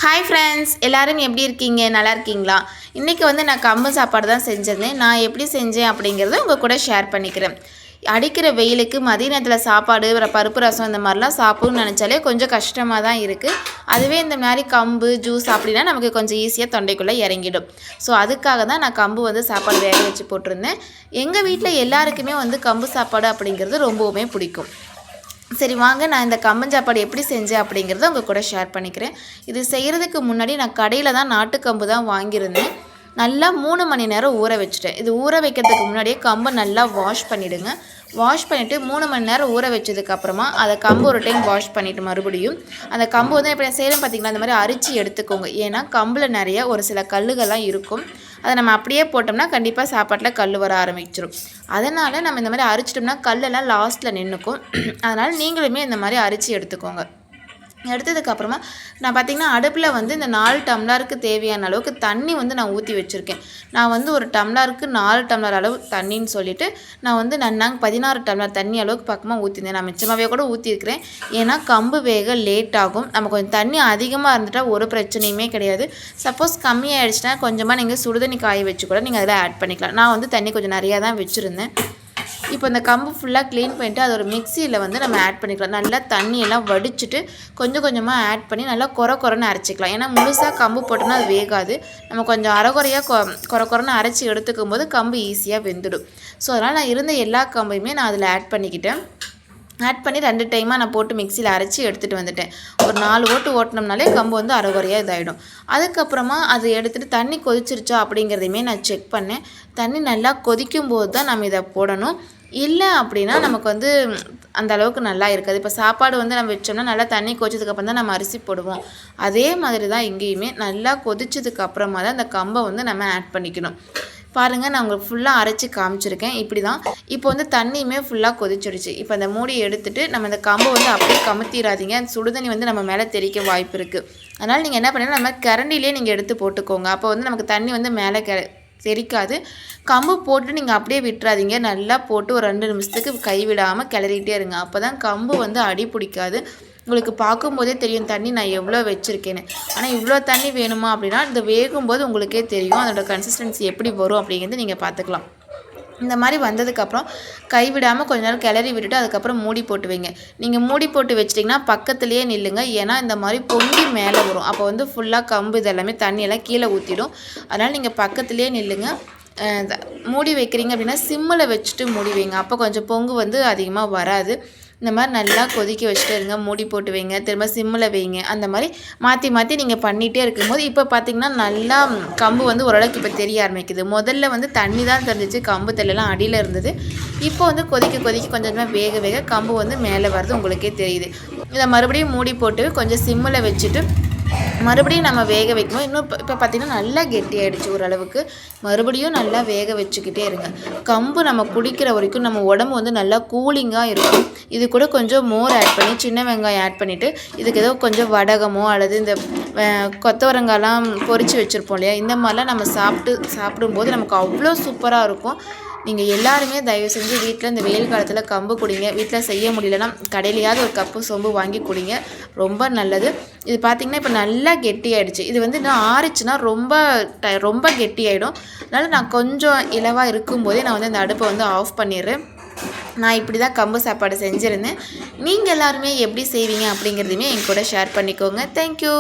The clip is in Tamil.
ஹாய் ஃப்ரெண்ட்ஸ், எல்லோரும் எப்படி இருக்கீங்க? நல்லா இருக்கீங்களா? இன்றைக்கி நான் கம்பு சாப்பாடு தான் செஞ்சிருந்தேன். நான் எப்படி செஞ்சேன் அப்படிங்கிறத உங்கள் கூட ஷேர் பண்ணிக்கிறேன். அடிக்கிற வெயிலுக்கு மதிய நேரத்தில் சாப்பாடு, பருப்பு ரசம் இந்த மாதிரிலாம் சாப்பிடணும்னு நினச்சாலே கொஞ்சம் கஷ்டமாக தான் இருக்குது. அதுவே இந்த மாதிரி கம்பு ஜூஸ் அப்படின்னா நமக்கு கொஞ்சம் ஈஸியாக தொண்டைக்குள்ளே இறங்கிடும். ஸோ அதுக்காக தான் நான் கம்பு சாப்பாடு வேக வச்சு போட்டிருந்தேன். எங்கள் வீட்டில் எல்லாருக்குமே கம்பு சாப்பாடு அப்படிங்கிறது ரொம்பவுமே பிடிக்கும். சரி வாங்க, நான் இந்த கம்பஞ்சாப்பாடு எப்படி செஞ்சேன் அப்படிங்கிறத உங்கள் கூட ஷேர் பண்ணிக்கிறேன். இது செய்கிறதுக்கு முன்னாடி நான் கடையில் தான் நாட்டுக்கம்பு தான் வாங்கியிருந்தேன். நல்லா 3 மணி நேரம் ஊற வச்சுட்டேன். இது ஊற வைக்கிறதுக்கு முன்னாடியே கம்பை நல்லா வாஷ் பண்ணிவிடுங்க. வாஷ் பண்ணிவிட்டு 3 மணி நேரம் ஊற வச்சதுக்கப்புறமா அதை கம்பு ஒரு டைம் வாஷ் பண்ணிவிட்டு மறுபடியும் அந்த கம்பு இப்போ நான் செய்கிறேன் பார்த்திங்கன்னா இந்த மாதிரி அரிச்சு எடுத்துக்கோங்க. ஏன்னா கம்பில் நிறைய ஒரு சில கல்லுகள்லாம் இருக்கும். அதை நம்ம அப்படியே போட்டோம்னா கண்டிப்பாக சாப்பாட்டில் கல் வர ஆரம்பிச்சிடும். அதனால் நம்ம இந்த மாதிரி அரிச்சிட்டோம்னா கல்லெல்லாம் லாஸ்ட்டில் நின்றுக்கும். அதனால் நீங்களுமே இந்த மாதிரி அரிச்சு எடுத்துக்கோங்க. எடுத்ததுக்கப்புறமா நான் பார்த்திங்கன்னா அடுப்பில் இந்த 4 டம்ளருக்கு தேவையான அளவுக்கு தண்ணி நான் ஊற்றி வச்சுருக்கேன். நான் ஒரு டம்ளருக்கு 4 டம்ளர் அளவு தண்ணின்னு சொல்லிவிட்டு நான் நன்னாங்க 16 டம்ளர் தண்ணி அளவுக்கு பக்கமாக ஊற்றிருந்தேன். நான் மிச்சமாகவே கூட ஊற்றிருக்கிறேன். ஏன்னா கம்பு வேக லேட் ஆகும். நம்ம கொஞ்சம் தண்ணி அதிகமாக இருந்துட்டால் ஒரு பிரச்சனையுமே கிடையாது. சப்போஸ் கம்மியாகிடுச்சுன்னா கொஞ்சமாக நீங்கள் சுடுதண்ணி காய வச்சு கூட நீங்கள் அதில் ஆட் பண்ணிக்கலாம். நான் தண்ணி கொஞ்சம் நிறையா தான் வச்சுருந்தேன். இப்போ இந்த கம்பு ஃபுல்லாக க்ளீன் பண்ணிவிட்டு அதை ஒரு மிக்சியில் நம்ம ஆட் பண்ணிக்கலாம். நல்லா தண்ணியெல்லாம் வடிச்சிட்டு கொஞ்சம் கொஞ்சமாக ஆட் பண்ணி நல்லா கொரன்னு அரைச்சிக்கலாம். ஏன்னா முழுசாக கம்பு போட்டோம்னா அது வேகாது. நம்ம கொஞ்சம் அரைகுறையாக கொரன்னு அரைச்சி எடுத்துக்கும் போது கம்பு ஈஸியாக வெந்துடும். ஸோ அதனால் நான் இருந்த எல்லா கம்பையுமே நான் அதில் ஆட் பண்ணிக்கிட்டேன். ஆட் பண்ணி 2 டைமாக நான் போட்டு மிக்சியில் அரைச்சி எடுத்துகிட்டு வந்துட்டேன். ஒரு 4 ஓட்டு ஓட்டினோம்னாலே கம்பு அரைகுறையாக இதாகிடும். அதுக்கப்புறமா அதை எடுத்துகிட்டு தண்ணி கொதிச்சிருச்சா அப்படிங்கிறதையுமே நான் செக் பண்ணேன். தண்ணி நல்லா கொதிக்கும் போது தான் நம்ம இதை போடணும். இல்லை அப்படின்னா நமக்கு அந்த அளவுக்கு நல்லா இருக்காது. இப்போ சாப்பாடு நம்ம வச்சோம்னா நல்லா தண்ணி கொதிச்சதுக்கப்புறம் தான் நம்ம அரிசி போடுவோம். அதே மாதிரி தான் இங்கேயுமே நல்லா கொதிச்சதுக்கு அப்புறமா தான் அந்த கம்பை நம்ம ஆட் பண்ணிக்கணும். பாருங்கள், நான் உங்களுக்கு ஃபுல்லாக அரைச்சி காமிச்சிருக்கேன். இப்படி தான் இப்போ தண்ணியுமே ஃபுல்லாக கொதிச்சிடுச்சு. இப்போ அந்த மூடியை எடுத்துகிட்டு நம்ம இந்த கம்பை அப்படியே கமுத்திடாதீங்க. சுடுதண்ணி நம்ம மேலே தெறிக்க வாய்ப்பு இருக்குது. அதனால் நீங்கள் என்ன பண்ணுங்கள், நம்ம கரண்டிலே நீங்கள் எடுத்து போட்டுக்கோங்க. அப்போ நமக்கு தண்ணி மேலே தெரிக்காது. கம்பு போட்டு நீங்கள் அப்படியே விட்டுறாதீங்க. நல்லா போட்டு ஒரு 2 நிமிஷத்துக்கு கைவிடாமல் கிளறிட்டே இருங்க. அப்போ தான் கம்பு அடி பிடிக்காது. உங்களுக்கு பார்க்கும்போதே தெரியும் தண்ணி நான் எவ்வளோ வச்சுருக்கேன்னு. ஆனால் இவ்வளோ தண்ணி வேணுமா அப்படின்னா இந்த வேகும்போது உங்களுக்கே தெரியும் அதோட கன்சிஸ்டன்சி எப்படி வரும் அப்படிங்கிறது நீங்கள் பார்த்துக்கலாம். இந்த மாதிரி வந்ததுக்கப்புறம் கைவிடாமல் கொஞ்ச நேரம் கிளறி விட்டுட்டு அதுக்கப்புறம் மூடி போட்டு வைங்க. நீங்கள் மூடி போட்டு வச்சிட்டிங்கன்னா பக்கத்துலேயே நில்லுங்க. ஏன்னா இந்த மாதிரி பொங்கி மேலே வரும். அப்போ ஃபுல்லாக கம்பு இதெல்லாமே தண்ணியெல்லாம் கீழே ஊற்றிடும். அதனால் நீங்கள் பக்கத்துலேயே நில்லுங்க. மூடி வைக்கிறீங்க அப்படின்னா சிம்மில் வச்சுட்டு மூடி வைங்க. அப்போ கொஞ்சம் பொங்கு அதிகமாக வராது. இந்த மாதிரி நல்லா கொதிக்க வச்சுட்டு இருங்க. மூடி போட்டு வைங்க, திரும்ப சிம்மில் வைங்க. அந்த மாதிரி மாற்றி மாற்றி பண்ணிகிட்டே இருக்கும்போது இப்போ பார்த்திங்கன்னா நல்லா கம்பு ஓரளவுக்கு இப்போ தெரிய ஆரம்பிக்குது. முதல்ல தண்ணி தான் தெரிஞ்சிச்சு, கம்பு தெரியலாம் அடியில் இருந்தது. இப்போ கொதிக்க கொஞ்சம் கொஞ்சமாக வேக கம்பு மேலே வருது உங்களுக்கே தெரியுது. இதை மறுபடியும் மூடி போட்டு கொஞ்சம் சிம்மில் வச்சுட்டு மறுபடியும் நம்ம வேக வைக்கணும். இன்னும் இப்போ பார்த்திங்கன்னா நல்லா கெட்டியாகிடுச்சு ஓரளவுக்கு. மறுபடியும் நல்லா வேக வச்சுக்கிட்டே இருங்க. கம்பு நம்ம குடிக்கிற வரைக்கும் நம்ம உடம்பு நல்லா கூலிங்காக இருக்கும். இது கூட கொஞ்சம் மோர் ஆட் பண்ணி சின்ன வெங்காயம் ஆட் பண்ணிவிட்டு இதுக்கு ஏதோ கொஞ்சம் வடகமோ அல்லது இந்த கொத்தவரங்காய்லாம் பொரித்து வச்சுருப்போம் இல்லையா, இந்த மாதிரிலாம் நம்ம சாப்பிடும்போது நமக்கு அவ்வளோ சூப்பராக இருக்கும். நீங்கள் எல்லாருமே தயவு செஞ்சு வீட்டில் இந்த வெயில் காலத்தில் கம்பு குடிங்க. வீட்டில் செய்ய முடியலன்னா கடையிலையாவது ஒரு கப்பு சொம்பு வாங்கி குடிங்க, ரொம்ப நல்லது. இது பார்த்திங்கன்னா இப்போ நல்லா கெட்டியாயிடுச்சு. இது இன்னும் ஆறிச்சுன்னா ரொம்ப கெட்டியாயிடும். அதனால் நான் கொஞ்சம் இலவாக இருக்கும்போதே நான் இந்த அடுப்பை ஆஃப் பண்ணிடுறேன். நான் இப்படி தான் கம்பு சாப்பாடு செஞ்சுருந்தேன். நீங்கள் எல்லாருமே எப்படி செய்வீங்க அப்படிங்கிறதையுமே என் கூட ஷேர் பண்ணிக்கோங்க. தேங்க்யூ.